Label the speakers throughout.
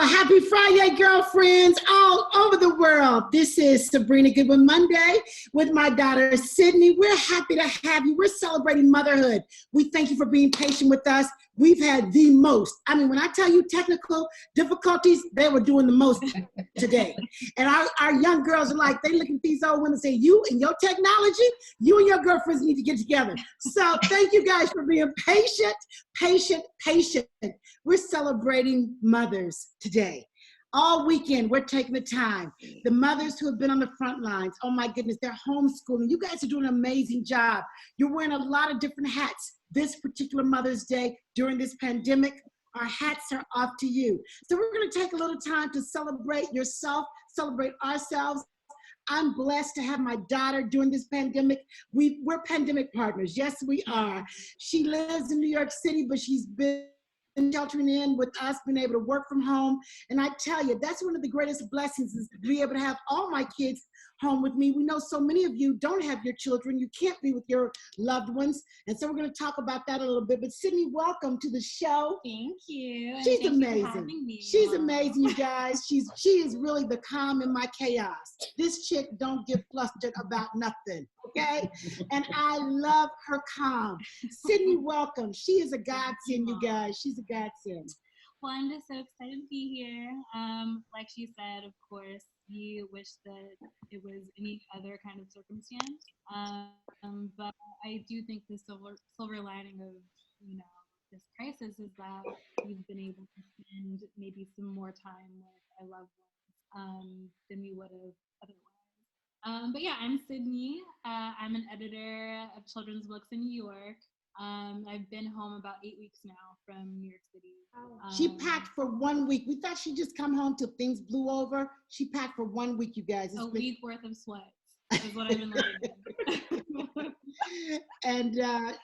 Speaker 1: Happy Friday, girlfriends all over the world. This is Sabrina Goodwin Monday with my daughter, Sydney. We're happy to have you. We're celebrating motherhood. We thank you for being patient with us. We've had the most. I mean, when I tell you technical difficulties, they were doing the most today. And our young girls are like, they look at these old women and say, you and your technology, you and your girlfriends need to get together. So thank you guys for being patient. We're celebrating mothers today. All weekend, we're taking the time. The mothers who have been on the front lines, oh my goodness, they're homeschooling. You guys are doing an amazing job. You're wearing a lot of different hats this particular Mother's Day during this pandemic. Our hats are off to you. So we're gonna take a little time to celebrate yourself, celebrate ourselves. I'm blessed to have my daughter during this pandemic. We're pandemic partners, yes we are. She lives in New York City, but she's been sheltering in with us, being able to work from home. And I tell you, that's one of the greatest blessings, is to be able to have all my kids home with me. We know so many of you don't have your children. You can't be with your loved ones. And so we're going to talk about that a little bit. But Sydney, welcome to the show.
Speaker 2: Thank you.
Speaker 1: She's
Speaker 2: thank
Speaker 1: amazing.
Speaker 2: You for having me.
Speaker 1: She's amazing, you guys. She is really the calm in my chaos. This chick don't get flustered about nothing, okay? And I love her calm. Sydney, welcome. She is a godsend, you guys. She's a godsend.
Speaker 2: Well, I'm just so excited to be here. Like she said, of course, you wish that it was any other kind of circumstance. But I do think the silver lining of, this crisis is that we've been able to spend maybe some more time with our loved ones than we would have otherwise. But yeah, I'm Sydney. I'm an editor of children's books in New York. I've been home about 8 weeks now from New York City.
Speaker 1: She packed for 1 week. We thought she'd just come home till things blew over. She packed for 1 week, you guys.
Speaker 2: A week worth of sweats is what I've been living in.
Speaker 1: And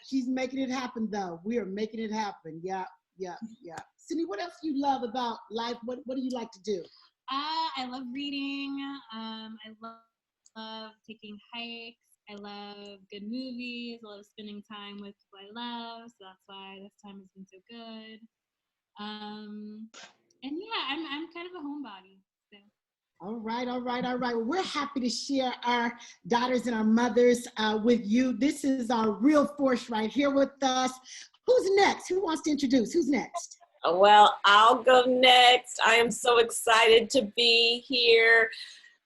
Speaker 1: she's making it happen, though. We are making it happen. Yeah. Sydney, what else do you love about life? What do you like to do?
Speaker 2: I love reading. I love taking hikes. I love good movies. I love spending time with who I love. So that's why this time has been so good. And yeah, I'm kind of a homebody. So.
Speaker 1: All right. Well, we're happy to share our daughters and our mothers with you. This is our real force right here with us. Who's next? Who wants to introduce? Who's next?
Speaker 3: Well, I'll go next. I am so excited to be here.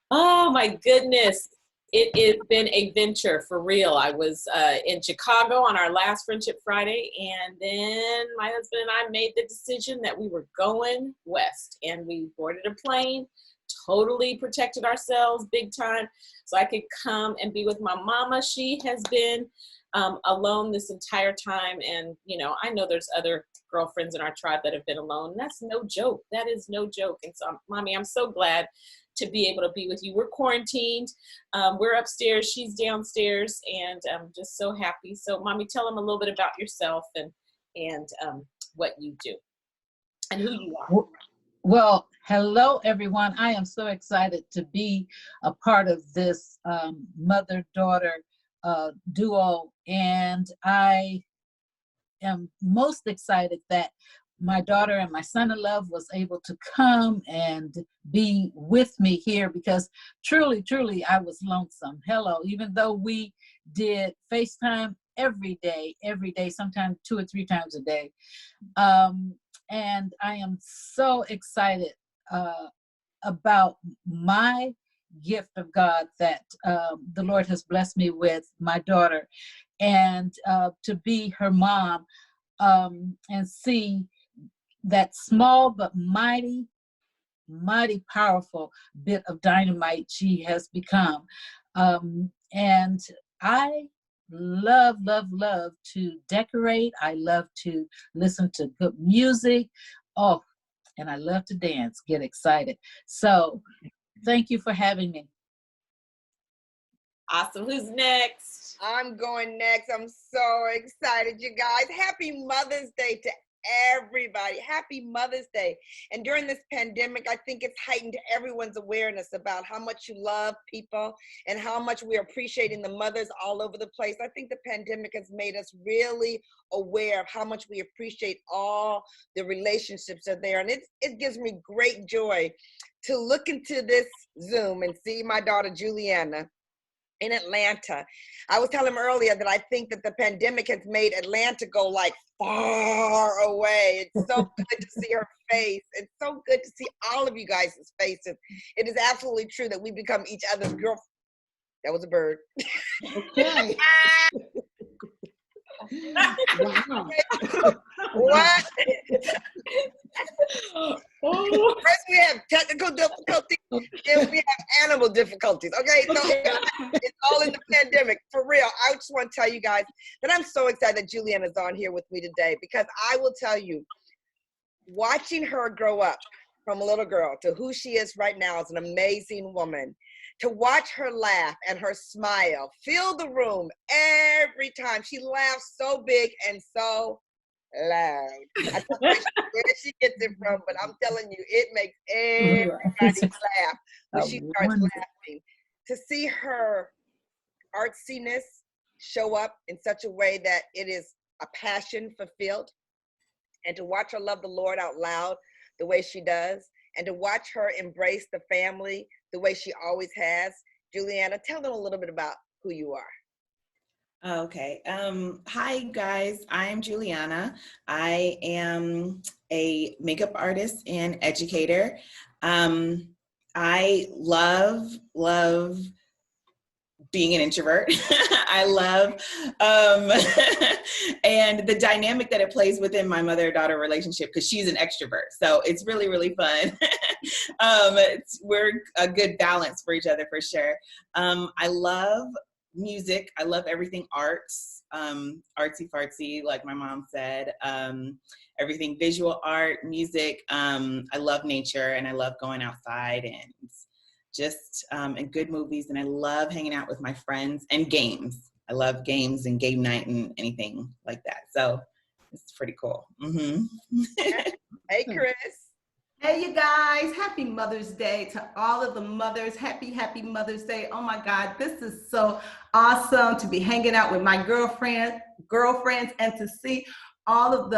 Speaker 3: Oh my goodness. It has been a venture for real. I was in Chicago on our last Friendship Friday, and then my husband and I made the decision that we were going west, and we boarded a plane, totally protected ourselves big time so I could come and be with my mama. She has been alone this entire time, and I know there's other girlfriends in our tribe that have been alone. That's no joke. That is no joke. And so, Mommy, I'm so glad to be able to be with you. We're quarantined. We're upstairs. She's downstairs, and I'm just so happy. So, Mommy, tell them a little bit about yourself and what you do and who you are.
Speaker 4: Well, hello, everyone. I am so excited to be a part of this mother-daughter duo, and I am most excited that my daughter and my son-in-law was able to come and be with me here, because truly, I was lonesome. Hello, even though we did FaceTime every day, sometimes 2 or 3 times a day. And I am so excited about my gift of God that the Lord has blessed me with, my daughter, and to be her mom and see that small but mighty powerful bit of dynamite she has become. And I love to decorate. I love to listen to good music. Oh, and I love to dance, get excited. So thank you for having me.
Speaker 3: Awesome. Who's next?
Speaker 5: I'm going next. I'm so excited, you guys. Happy Mother's Day to everybody. Happy Mother's Day. And during this pandemic, I think it's heightened everyone's awareness about how much you love people and how much we're appreciating the mothers all over the place. I think the pandemic has made us really aware of how much we appreciate all the relationships that are there. And it gives me great joy to look into this Zoom and see my daughter, Juliana, in Atlanta. I was telling him earlier that I think that the pandemic has made Atlanta go like far away. It's so good to see her face. It's so good to see all of you guys' faces. It is absolutely true that we become each other's girl. That was a bird.
Speaker 1: Okay. Wow.
Speaker 5: What? First we have technical difficulties, then we have animal difficulties. Okay, so it's all in the pandemic. For real, I just want to tell you guys that I'm so excited that Juliana's on here with me today, because I will tell you, watching her grow up from a little girl to who she is right now as an amazing woman, to watch her laugh and her smile fill the room every time. She laughs so big and so loud. I don't know where she gets it from, but I'm telling you, it makes everybody laugh when she starts laughing. To see her artsiness show up in such a way that it is a passion fulfilled, and to watch her love the Lord out loud the way she does, and to watch her embrace the family the way she always has. Juliana, tell them a little bit about who you are.
Speaker 6: Okay. Hi, guys. I'm Juliana. I am a makeup artist and educator. I love being an introvert. I love, and the dynamic that it plays within my mother-daughter relationship, because she's an extrovert. So it's really, really fun. We're a good balance for each other, for sure. I love music. I love everything arts, artsy fartsy, like my mom said, everything visual art, music. I love nature, and I love going outside and just and good movies, and I love hanging out with my friends, and games. I love games and game night and anything like that. So it's pretty cool. Mm-hmm.
Speaker 5: Hey, Chris.
Speaker 7: Hey, you guys, happy Mother's Day to all of the mothers. Happy Mother's Day. Oh my God, this is so awesome to be hanging out with my girlfriends and to see all of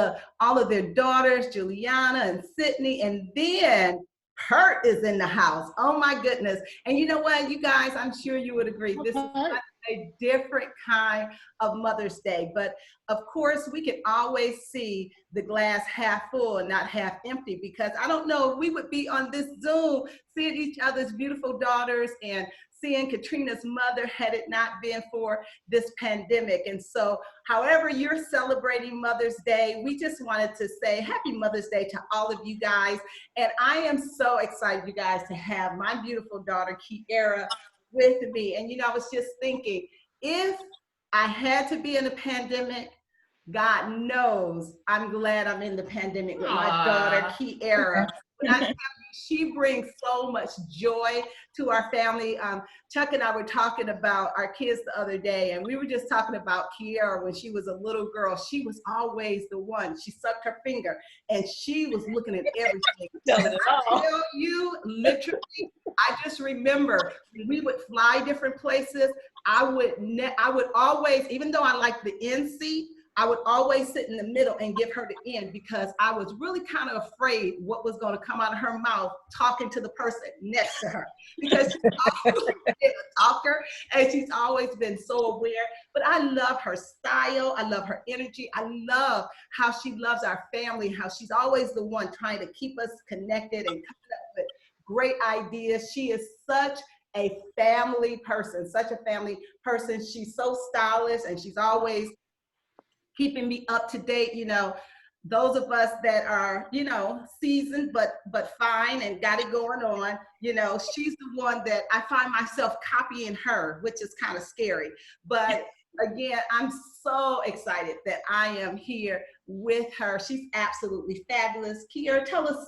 Speaker 7: their daughters, Juliana and Sydney, and then Kurt is in the house. Oh my goodness. And you know what, you guys, I'm sure you would agree, this is a different kind of Mother's Day. But of course, we can always see the glass half full and not half empty, because I don't know if we would be on this Zoom seeing each other's beautiful daughters and seeing Katrina's mother had it not been for this pandemic. And so however you're celebrating Mother's Day, we just wanted to say happy Mother's Day to all of you guys. And I am so excited, you guys, to have my beautiful daughter, Kiara, with me. And you know, I was just thinking, if I had to be in a pandemic, God knows I'm glad I'm in the pandemic with my daughter, Kiara. When I tell you, she brings so much joy to our family. Chuck and I were talking about our kids the other day, and we were just talking about Kiara when she was a little girl. She was always the one. She sucked her finger, and she was looking at everything. I tell you, literally, I just remember when we would fly different places, I would always, even though I liked the end seat, I would always sit in the middle and give her the end, because I was really kind of afraid what was going to come out of her mouth talking to the person next to her, because she's always been a talker and she's always been so aware. But I love her style. I love her energy. I love how she loves our family, how she's always the one trying to keep us connected and coming up with great ideas. She is such a family person, such a family person. She's so stylish, and she's always keeping me up to date. You know, those of us that are, you know, seasoned but fine and got it going on, you know, she's the one that I find myself copying her, which is kind of scary. But again, I'm so excited that I am here with her. She's absolutely fabulous. Kiara, tell us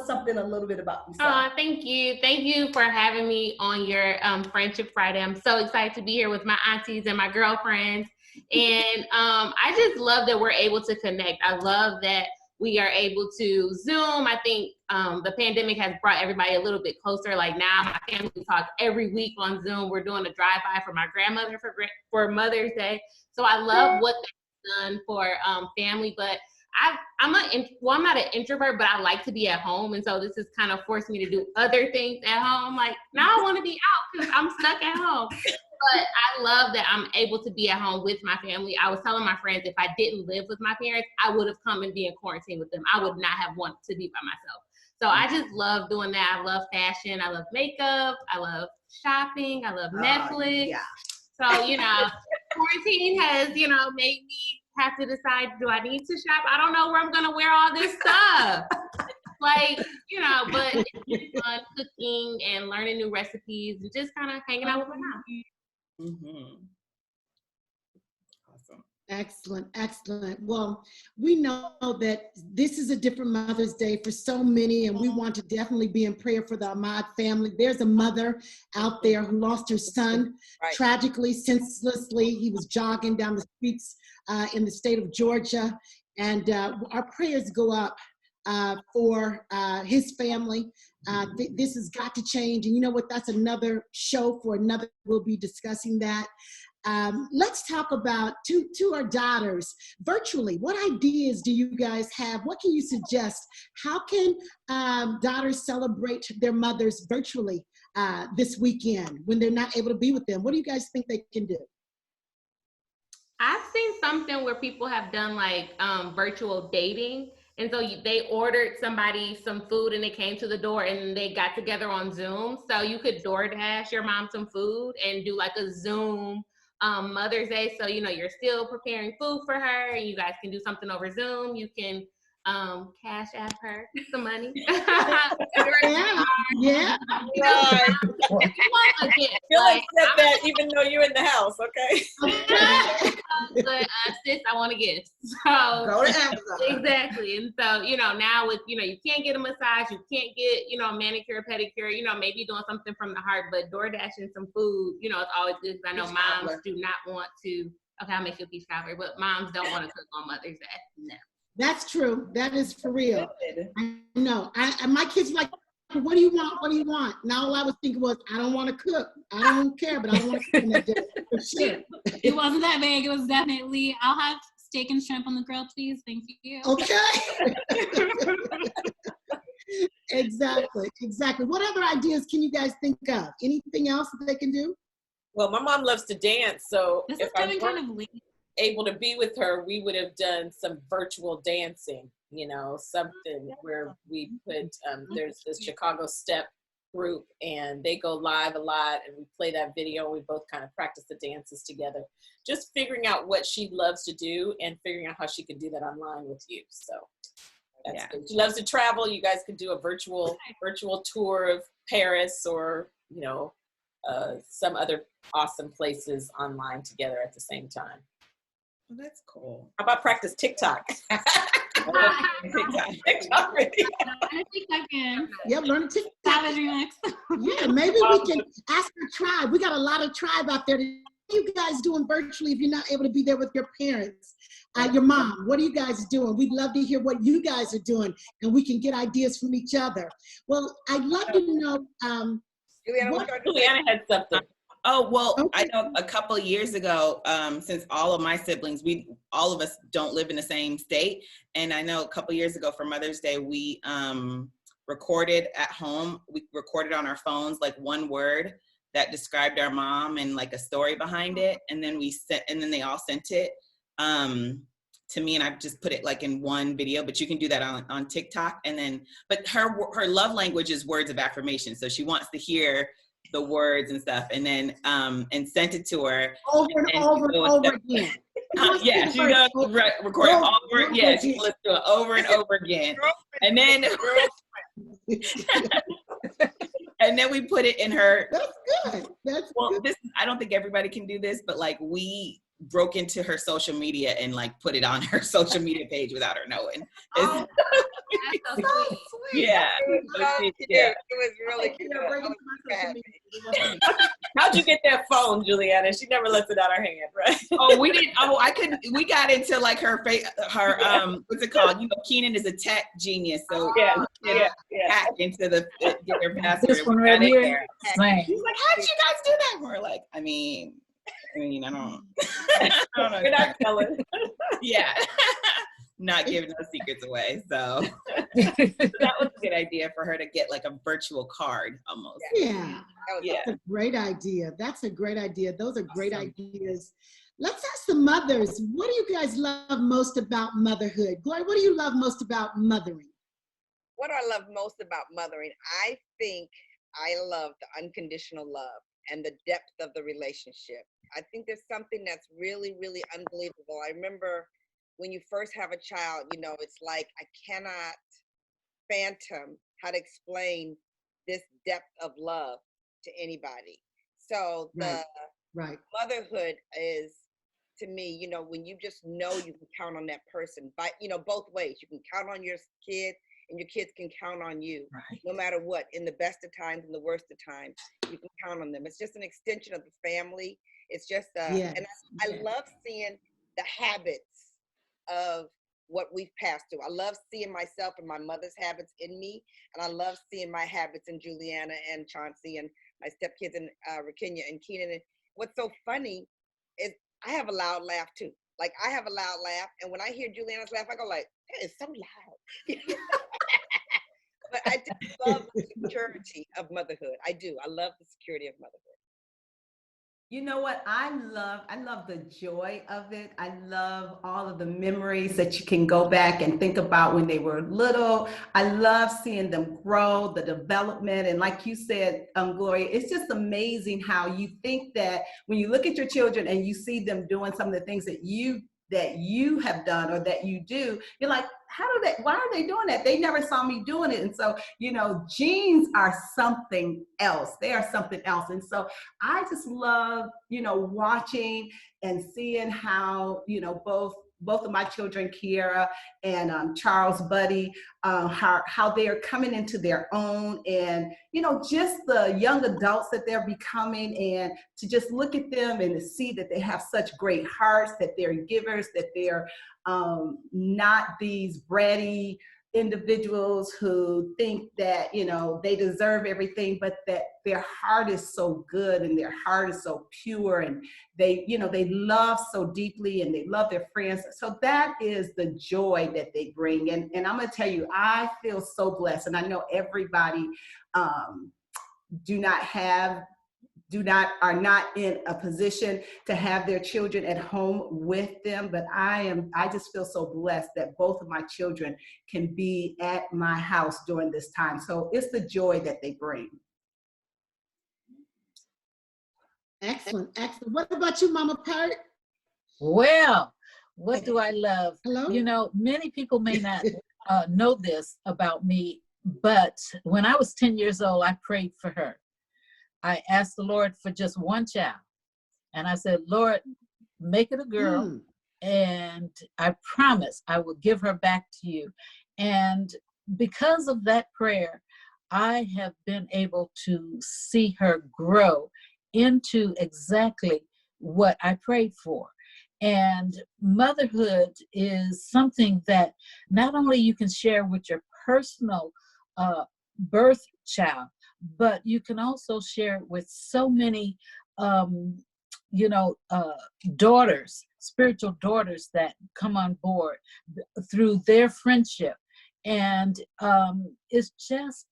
Speaker 7: something a little bit about yourself.
Speaker 8: Thank you. Thank you for having me on your Friendship Friday. I'm so excited to be here with my aunties and my girlfriends. And I just love that we're able to connect. I love that we are able to Zoom. I think the pandemic has brought everybody a little bit closer. Like now, my family talk every week on Zoom. We're doing a drive-by for my grandmother for Mother's Day. So I love what they've done for family. But I'm not an introvert, but I like to be at home. And so this has kind of forced me to do other things at home. Like now I want to be out because I'm stuck at home. But I love that I'm able to be at home with my family. I was telling my friends, if I didn't live with my parents, I would have come and be in quarantine with them. I would not have wanted to be by myself. So I just love doing that. I love fashion. I love makeup. I love shopping. I love Netflix.
Speaker 5: Yeah.
Speaker 8: So, quarantine has, made me have to decide, do I need to shop? I don't know where I'm going to wear all this stuff. But it's been fun cooking and learning new recipes and just kind of hanging out with my mom.
Speaker 6: Mm-hmm. Awesome.
Speaker 1: Excellent. Well, we know that this is a different Mother's Day for so many, and we want to definitely be in prayer for the Ahmad family. There's a mother out there who lost her son tragically, senselessly. He was jogging down the streets in the state of Georgia, and our prayers go up for his family. This has got to change, and you know what? That's another show for another. We'll be discussing that. Let's talk about to our daughters virtually. What ideas do you guys have? What can you suggest? How can daughters celebrate their mothers virtually this weekend when they're not able to be with them? What do you guys think they can do?
Speaker 8: I've seen something where people have done like virtual dating. And so they ordered somebody some food and it came to the door and they got together on Zoom. So you could DoorDash your mom some food and do like a Zoom Mother's Day. So, you're still preparing food for her and you guys can do something over Zoom. You can cash app her some money.
Speaker 1: Yeah.
Speaker 5: Right.
Speaker 3: You'll accept that even though you're in the house, okay?
Speaker 8: But sis, I want a gift. So
Speaker 5: Go to Amazon.
Speaker 8: Exactly. And so, now with, you can't get a massage, you can't get, a manicure, pedicure, maybe doing something from the heart, but DoorDashing some food, it's always good because I know moms do not want to, okay, I'll make you a peach cobbler, but moms don't want to cook on Mother's Day. No.
Speaker 1: That's true. That is for real. I know. My kids were like, what do you want? What do you want? Now all I was thinking was, I don't want to cook. I don't care, but I don't want to cook on that day for sure.
Speaker 2: It wasn't that big. It was definitely, I'll have steak and shrimp on the grill, please. Thank you.
Speaker 1: Okay. Exactly. What other ideas can you guys think of? Anything else that they can do?
Speaker 3: Well, my mom loves to dance, so
Speaker 2: This
Speaker 3: if
Speaker 2: is
Speaker 3: I
Speaker 2: coming
Speaker 3: weren't
Speaker 2: kind of late.
Speaker 3: able to be with her, we would have done some virtual dancing, something where we put, there's this Chicago Step group and they go live a lot and we play that video. We both kind of practice the dances together, just figuring out what she loves to do and figuring out how she can do that online with you. So that's good. She loves to travel. You guys could do a virtual tour of Paris or, some other awesome places online together at the same time.
Speaker 6: Well, that's cool.
Speaker 3: How about practice TikTok? TikTok video.
Speaker 1: Yep, learn TikTok.
Speaker 2: Savage remix.
Speaker 1: Yeah, maybe we can ask our tribe. We got a lot of tribe out there. What are you guys doing virtually if you're not able to be there with your parents? Your mom, what are you guys doing? We'd love to hear what you guys are doing and we can get ideas from each other. Well, I'd love to know.
Speaker 3: Juliana had something.
Speaker 6: Oh, well,
Speaker 1: Okay.
Speaker 6: I know a couple of years ago, since all of my siblings, all of us don't live in the same state. And I know a couple of years ago for Mother's Day, we recorded at home. We recorded on our phones, like one word that described our mom and like a story behind it. And then they all sent it to me and I just put it like in one video, but you can do that on TikTok. But her love language is words of affirmation. So she wants to hear the words and stuff, and then and sent it to her
Speaker 1: over and over again.
Speaker 6: Yeah, she does record it over. Yeah, she listens to it over and over again, and then and then we put it in her.
Speaker 1: That's good.
Speaker 6: Good. I don't think everybody can do this, but like we broke into her social media and like put it on her social media page without her knowing.
Speaker 8: Oh, that's so
Speaker 6: Yeah.
Speaker 5: It was so cute.
Speaker 6: Yeah.
Speaker 5: It was really cute.
Speaker 1: Kiara, bring
Speaker 5: I
Speaker 1: it
Speaker 5: was
Speaker 1: to my social
Speaker 5: happy.
Speaker 1: media.
Speaker 3: How'd you get that phone, Juliana? She never lets it out her hand, right?
Speaker 6: Oh, we didn't. Oh, I couldn't. We got into like her what's it called? You know, Keenan is a tech genius, so
Speaker 3: Yeah,
Speaker 6: we could
Speaker 3: yeah.
Speaker 6: hack into the get her password.
Speaker 4: This one
Speaker 6: We
Speaker 4: right
Speaker 6: got in
Speaker 4: here,
Speaker 6: there.
Speaker 4: same.
Speaker 6: He's like, "How'd you guys do that?" We're like, I mean, I don't. I don't know.
Speaker 3: We're not telling.
Speaker 6: Yeah. Not giving no secrets away. So that was a good idea for her to get like a virtual card almost.
Speaker 1: Yeah,
Speaker 5: That was
Speaker 6: Yeah.
Speaker 1: that's a great idea. That's a great idea. Those are great ideas. Let's ask the mothers, what do you guys love most about motherhood? Gloria, what do you love most about mothering?
Speaker 5: What I love most about mothering, I think I love the unconditional love and the depth of the relationship. I think there's something that's really, really unbelievable. I remember when you first have a child, you know, it's like I cannot phantom how to explain this depth of love to anybody. So the
Speaker 1: Right.
Speaker 5: motherhood is, to me, you know, when you just know you can count on that person, but you know, both ways. You can count on your kid and your kids can count on you.
Speaker 4: Right.
Speaker 5: No matter what, in the best of times and the worst of times, you can count on them. It's just an extension of the family. It's just
Speaker 1: Yes.
Speaker 5: and I love seeing the habits of what we've passed through. I love seeing myself and my mother's habits in me, and I love seeing my habits in Juliana and Chauncey and my stepkids in Rakinya and Keenan. And what's so funny is I have a loud laugh too. Like I have a loud laugh, and when I hear Juliana's laugh, I go like, "That is so loud." But I just love the security of motherhood. I do. I love the security of motherhood.
Speaker 7: You know what I love the joy of it. I love all of the memories that you can go back and think about when they were little. I love seeing them grow, the development. And like you said, Gloria, it's just amazing how you think that when you look at your children and you see them doing some of the things that you have done or that you do, you're like, why are they doing that? They never saw me doing it. And so, you know, genes are something else. They are something else. And so I just love, you know, watching and seeing how, you know, both of my children, Kiara and Charles Buddy, how they are coming into their own, and, you know, just the young adults that they're becoming, and to just look at them and to see that they have such great hearts, that they're givers, that they're not these bratty individuals who think that, you know, they deserve everything, but that their heart is so good and their heart is so pure, and they, you know, they love so deeply and they love their friends. So that is the joy that they bring. And I'm gonna tell you, I feel so blessed, and I know everybody are not in a position to have their children at home with them, but I just feel so blessed that both of my children can be at my house during this time. So it's the joy that they bring.
Speaker 1: Excellent, excellent. What about you, Mama Pat?
Speaker 4: Well, what do I love?
Speaker 1: Hello?
Speaker 4: You know, many people may not know this about me, but when I was 10 years old, I prayed for her. I asked the Lord for just one child. And I said, Lord, make it a girl. And I promise I will give her back to you. And because of that prayer, I have been able to see her grow into exactly what I prayed for. And motherhood is something that not only you can share with your personal birth child, but you can also share it with so many, daughters, spiritual daughters that come on board through their friendship. And it's just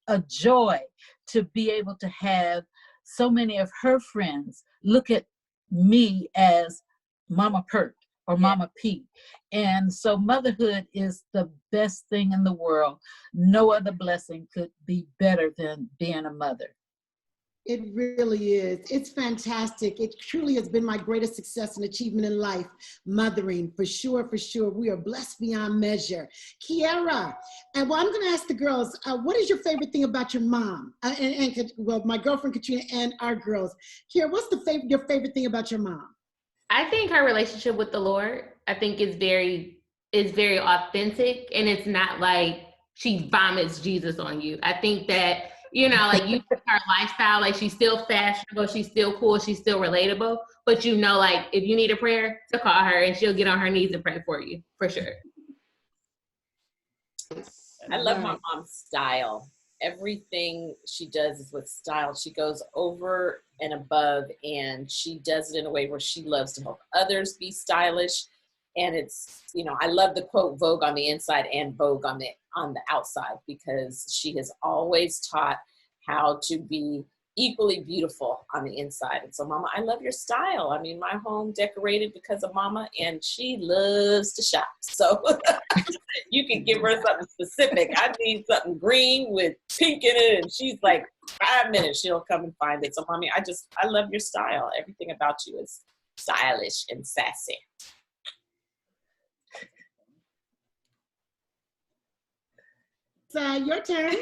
Speaker 4: a joy to be able to have so many of her friends look at me as Mama Pert or Mama P. And so motherhood is the best thing in the world. No other blessing could be better than being a mother.
Speaker 1: It really is. It's fantastic. It truly has been my greatest success and achievement in life, mothering, for sure, for sure. We are blessed beyond measure. Kiara, and well, I'm going to ask the girls, what is your favorite thing about your mom? Well, my girlfriend Katrina and our girls. Kiara, what's your favorite thing about your mom?
Speaker 8: I think her relationship with the Lord, I think is very authentic, and it's not like she vomits Jesus on you. I think that, you know, like you see her lifestyle, like she's still fashionable, she's still cool, she's still relatable. But you know, like if you need a prayer, to call her and she'll get on her knees and pray for you, for sure.
Speaker 3: I love my mom's style. Everything she does is with style. She goes over and above, and she does it in a way where she loves to help others be stylish. And it's, you know, I love the quote Vogue on the inside and Vogue on the outside, because she has always taught how to be equally beautiful on the inside. And so, Mama, I love your style. I mean, my home decorated because of Mama, and she loves to shop. So you can give her something specific. I need something green with pink in it, and she's like, 5 minutes, she'll come and find it. So, Mommy, I love your style. Everything about you is stylish and sassy.
Speaker 1: It's your turn.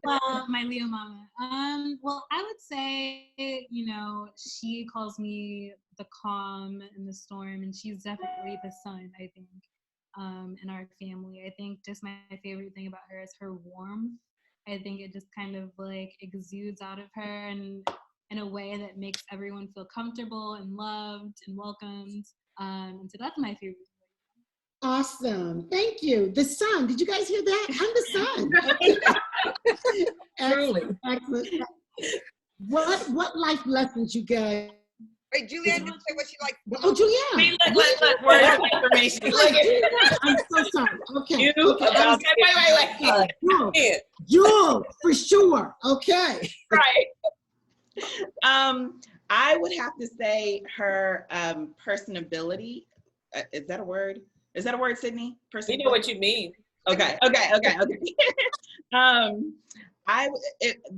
Speaker 2: Well, my Leo mama. Well, I would say, you know, she calls me the calm in the storm, and she's definitely the sun, I think, in our family. I think just my favorite thing about her is her warmth. I think it just kind of like exudes out of her, and in a way that makes everyone feel comfortable and loved and welcomed. And so that's my favorite.
Speaker 1: Awesome. Thank you. The sun. Did you guys hear that? I'm the sun.
Speaker 4: Truly.
Speaker 1: Excellent. What life lessons you guys?
Speaker 5: Wait, Julianne didn't say what she likes.
Speaker 1: Oh, Julianne.
Speaker 6: Look, word of information. Look at
Speaker 1: I'm so sorry. Okay.
Speaker 6: you.
Speaker 1: Okay.
Speaker 6: Wait.
Speaker 1: Jewel, for sure. Okay.
Speaker 6: Right. I would have to say her personability. Is that a word? Is that a word, Sydney?
Speaker 3: We know what you mean.
Speaker 6: Okay.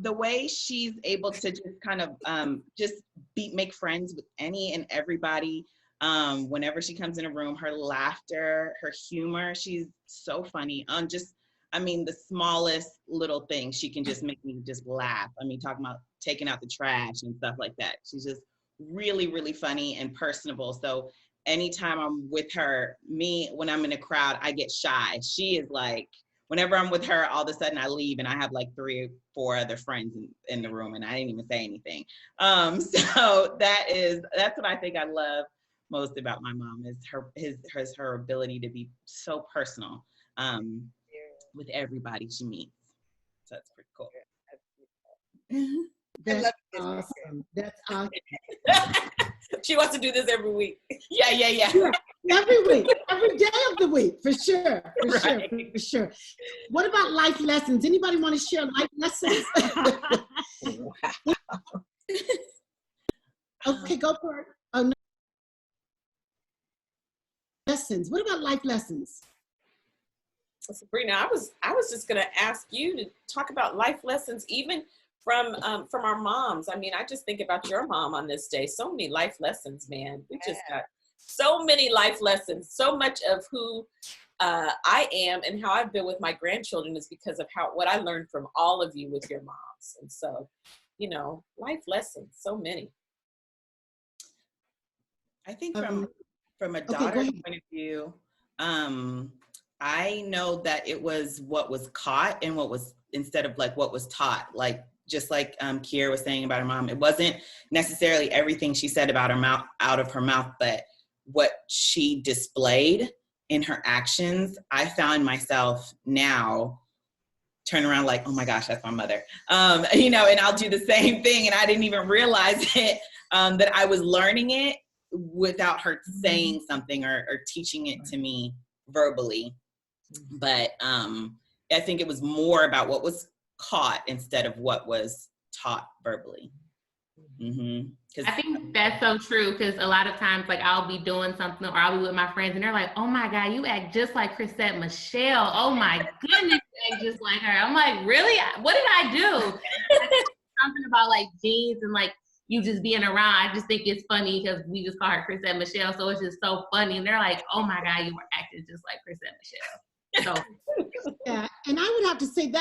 Speaker 6: The way she's able to just kind of make friends with any and everybody. Whenever she comes in a room, her laughter, her humor, she's so funny. The smallest little thing, she can just make me just laugh. I mean, talking about taking out the trash and stuff like that. She's just really, really funny and personable. So anytime I'm with her, when I'm in a crowd, I get shy. She is like, whenever I'm with her, all of a sudden I leave and I have like 3 or 4 other friends in the room, and I didn't even say anything. So that's what I think I love most about my mom, is her ability to be so personal with everybody she meets. So that's pretty cool.
Speaker 1: That's awesome. That's awesome.
Speaker 3: She wants to do this every week.
Speaker 6: Yeah.
Speaker 1: Every week, every day of the week, for sure.
Speaker 6: Right.
Speaker 1: For sure. What about life lessons? Anybody want to share life lessons? Okay, go for it. Oh, no. Lessons. What about life lessons?
Speaker 3: Sabrina, I was just gonna ask you to talk about life lessons, even from our moms. I mean, I just think about your mom on this day. So many life lessons, man. We just got so many life lessons. So much of who I am and how I've been with my grandchildren is because of what I learned from all of you with your moms. And so, you know, life lessons, so many.
Speaker 6: I think from a daughter's point of view, I know that it was what was caught and what was, instead of like what was taught. Like, just like Kiera was saying about her mom, it wasn't necessarily everything she said about her mouth, out of her mouth, but what she displayed in her actions. I found myself now turn around like, oh my gosh, that's my mother. And I'll do the same thing. And I didn't even realize it, that I was learning it without her saying something or teaching it to me verbally. But I think it was more about what was caught instead of what was taught verbally.
Speaker 8: I think that's so true, because a lot of times, like, I'll be doing something or I'll be with my friends and they're like, oh my God, you act just like Chrisette Michelle. Oh my goodness, you act just like her. I'm like, really? What did I do? I think something about like genes and like you just being around. I just think it's funny because we just call her Chrisette Michelle. So it's just so funny. And they're like, oh my God, you were acting just like Chrisette Michelle. So
Speaker 1: Yeah, and I would have to say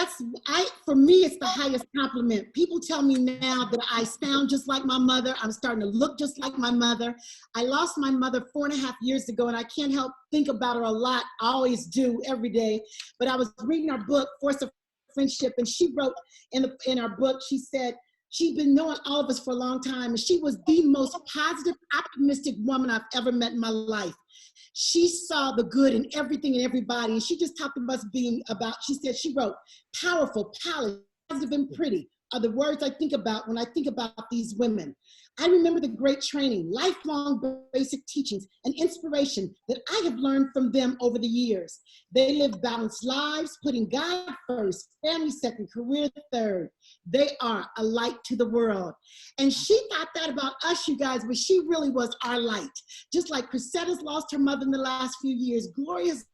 Speaker 1: for me, it's the highest compliment. People tell me now that I sound just like my mother. I'm starting to look just like my mother. I lost my mother 4.5 years ago, and I can't help think about her a lot. I always do every day. But I was reading her book, Force of Friendship, and she wrote in her book, she said, she'd been knowing all of us for a long time, and she was the most positive, optimistic woman I've ever met in my life. She saw the good in everything and everybody, and she just talked about us being about, she wrote, powerful, polished, positive, and pretty are the words I think about when I think about these women. I remember the great training, lifelong basic teachings, and inspiration that I have learned from them over the years. They live balanced lives, putting God first, family second, career third. They are a light to the world. And she thought that about us, you guys, but she really was our light. Just like Chrisetta's lost her mother in the last few years, Gloria's,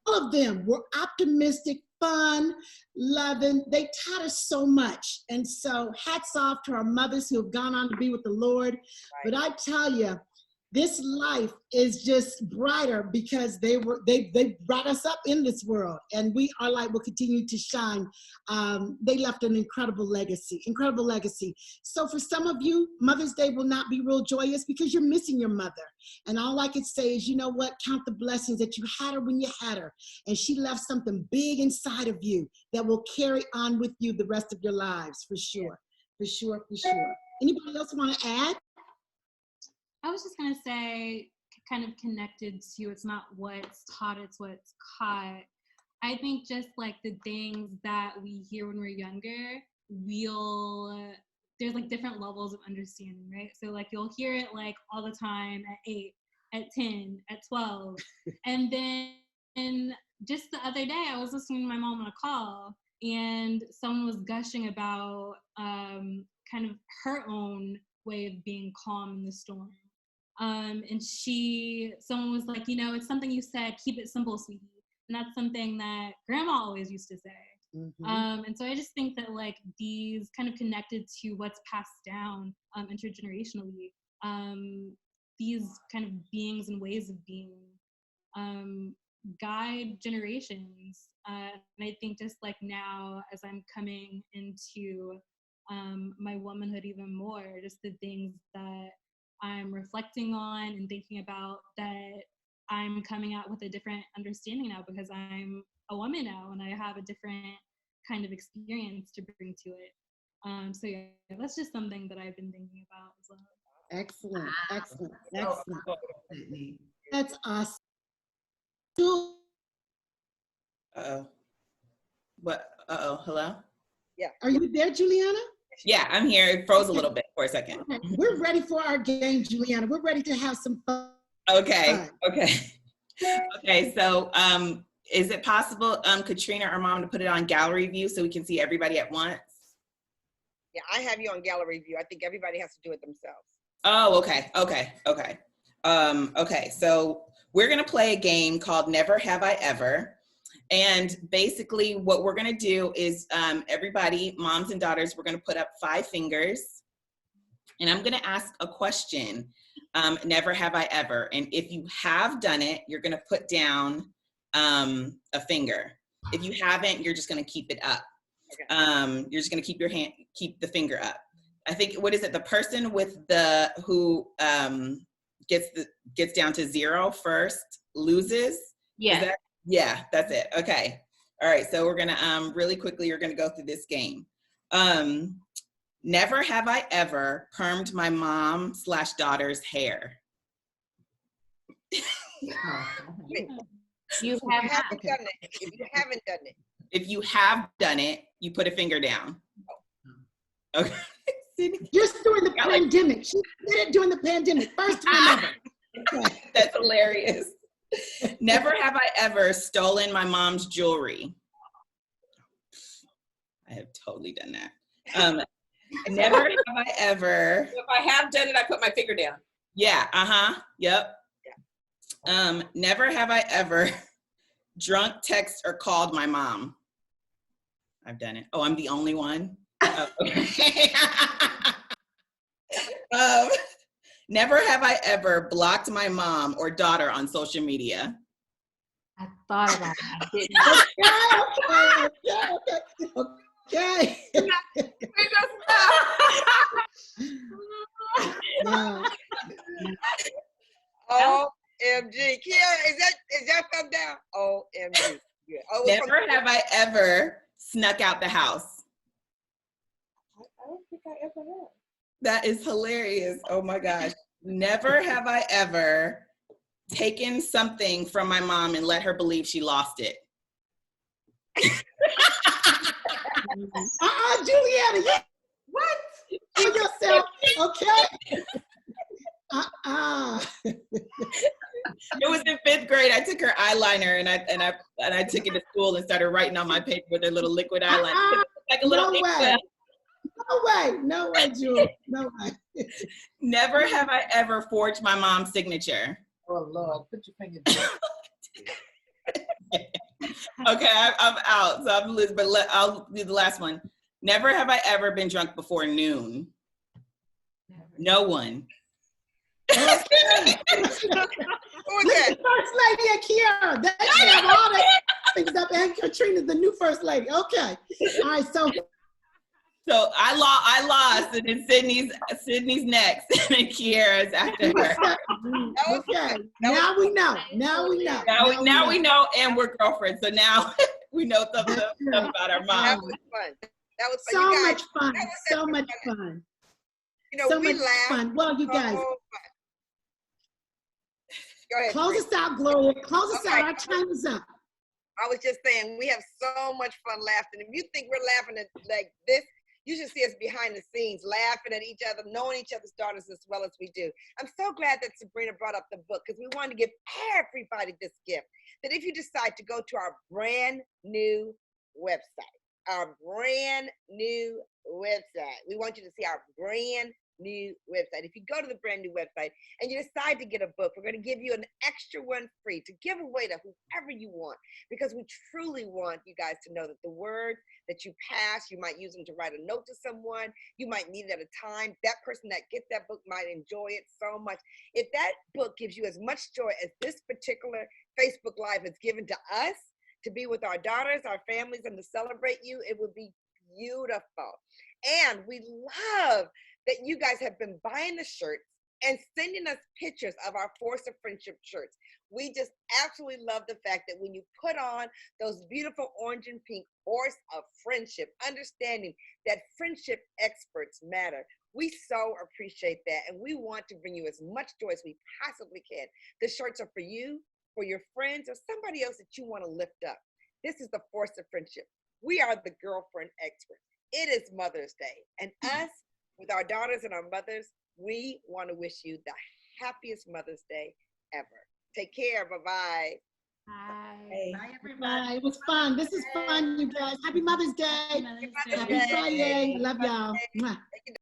Speaker 1: all of them were optimistic, fun, loving. They taught us so much. And so hats off to our mothers who have gone on to be with the Lord. Right. But I tell you, this life is just brighter because they brought us up in this world, and our light will continue to shine. They left an incredible legacy. So for some of you, Mother's Day will not be real joyous because you're missing your mother. And all I could say is, you know what? Count the blessings that you had her when you had her, and she left something big inside of you that will carry on with you the rest of your lives, for sure. Anybody else want to add?
Speaker 2: I was just going to say, kind of connected to, it's not what's taught, it's what's caught. I think just like the things that we hear when we're younger, there's like different levels of understanding, right? So like you'll hear it like all the time at 8, at 10, at 12. And then just the other day, I was listening to my mom on a call, and someone was gushing about kind of her own way of being calm in the storm. And someone was like, it's something you said, keep it simple, sweetie. And that's something that grandma always used to say. Mm-hmm. And so I just think that like these kind of connected to what's passed down intergenerationally, these kind of beings and ways of being guide generations. And I think just like now, as I'm coming into my womanhood even more, just the things that I'm reflecting on and thinking about, that I'm coming out with a different understanding now because I'm a woman now and I have a different kind of experience to bring to it. So yeah, that's just something that I've been thinking about as well.
Speaker 1: Excellent. That's awesome.
Speaker 6: Hello?
Speaker 5: Yeah.
Speaker 1: Are you there, Juliana?
Speaker 6: Yeah, I'm here. It froze a little bit for a second.
Speaker 1: Okay. We're ready for our game, Juliana. We're ready to have some fun.
Speaker 6: Okay. So is it possible, Katrina or Mom, to put it on gallery view so we can see everybody at once?
Speaker 5: Yeah, I have you on gallery view. I think everybody has to do it themselves.
Speaker 6: Oh, okay. So we're going to play a game called Never Have I Ever. And basically what we're going to do is everybody, moms and daughters, we're going to put up 5 fingers. And I'm going to ask a question, never have I ever. And if you have done it, you're going to put down a finger. If you haven't, you're just going to keep it up. Okay. You're just going to keep the finger up. I think, what is it? The person who gets down to 0 first loses?
Speaker 8: Yeah.
Speaker 6: Yeah, that's it. Okay. All right. So we're going to really quickly, you're going to go through this game. Never have I ever permed my mom/daughter's hair.
Speaker 8: You haven't
Speaker 5: done it. If you haven't done it.
Speaker 6: If you have done it, you put a finger down. Okay.
Speaker 1: Just during the pandemic. She did it during the pandemic. First time ever. Okay.
Speaker 6: That's hilarious. Never have I ever stolen my mom's jewelry. I have totally done that. Never have I ever.
Speaker 3: If I have done it, I put my finger down.
Speaker 6: Yeah. Yep. Yeah. Never have I ever drunk text or called my mom. I've done it. Oh, I'm the only one. Okay. Never have I ever blocked my mom or daughter on social media.
Speaker 8: I thought about it. I didn't.
Speaker 1: Okay. Yeah.
Speaker 5: OMG. Kiara, is that thumb down? OMG. Yeah. Oh,
Speaker 6: Never have I ever snuck out the house.
Speaker 5: I don't think I ever have.
Speaker 6: That is hilarious. Oh my gosh. Never have I ever taken something from my mom and let her believe she lost it.
Speaker 1: Juliana, what? For yourself, okay?
Speaker 6: It was in 5th grade. I took her eyeliner and I took it to school and started writing on my paper with her little liquid eyeliner. Like a little
Speaker 1: No way, Julie. No way.
Speaker 6: Never have I ever forged my mom's signature.
Speaker 4: Oh Lord, put your finger down.
Speaker 6: Okay, I'm out. So I'm Liz, but I'll do the last one. Never have I ever been drunk before noon. No one.
Speaker 5: Who was that?
Speaker 1: First Lady and Kiara. They have all that things up. And Katrina's the new First Lady. Okay. All right.
Speaker 6: So I lost, and then Sydney's next, and Kiara's after her.
Speaker 1: Okay. Now we know. Now we know,
Speaker 6: and we're girlfriends. So now we know something about our mom.
Speaker 5: That was fun. That was fun.
Speaker 1: So
Speaker 5: You guys,
Speaker 1: much fun. So much fun.
Speaker 5: You know,
Speaker 1: so
Speaker 5: we
Speaker 1: much
Speaker 5: laughed.
Speaker 1: fun. Well, you guys.
Speaker 5: Go ahead.
Speaker 1: Close us out, Gloria. Close us out. Our time is up.
Speaker 5: I was just saying, we have so much fun laughing. If you think we're laughing at like this, you should see us behind the scenes, laughing at each other, knowing each other's daughters as well as we do. I'm so glad that Sabrina brought up the book because we wanted to give everybody this gift. That if you decide to go to our brand new website, we want you to see our brand new website. If you go to the brand new website and you decide to get a book, we're going to give you an extra one free to give away to whoever you want, because we truly want you guys to know that the words that you pass, you might use them to write a note to someone, you might need it at a time. That person that gets that book might enjoy it so much. If that book gives you as much joy as this particular Facebook Live has given to us, to be with our daughters, our families, and to celebrate you, it would be beautiful. And we love that you guys have been buying the shirts and sending us pictures of our Force of Friendship shirts. We just absolutely love the fact that when you put on those beautiful orange and pink Force of Friendship, understanding that friendship experts matter, we so appreciate that. And we want to bring you as much joy as we possibly can. The shirts are for you, for your friends, or somebody else that you want to lift up. This is the Force of Friendship. We are the girlfriend experts. It is Mother's Day, and us, with our daughters and our mothers, we want to wish you the happiest Mother's Day ever. Take care. Bye-bye.
Speaker 2: Bye.
Speaker 7: Bye, everybody.
Speaker 1: Bye. It was fun. This is fun, you guys. Happy Mother's Day.
Speaker 2: Mother's Day.
Speaker 1: Happy Friday. Love y'all. Mwah.
Speaker 5: Take your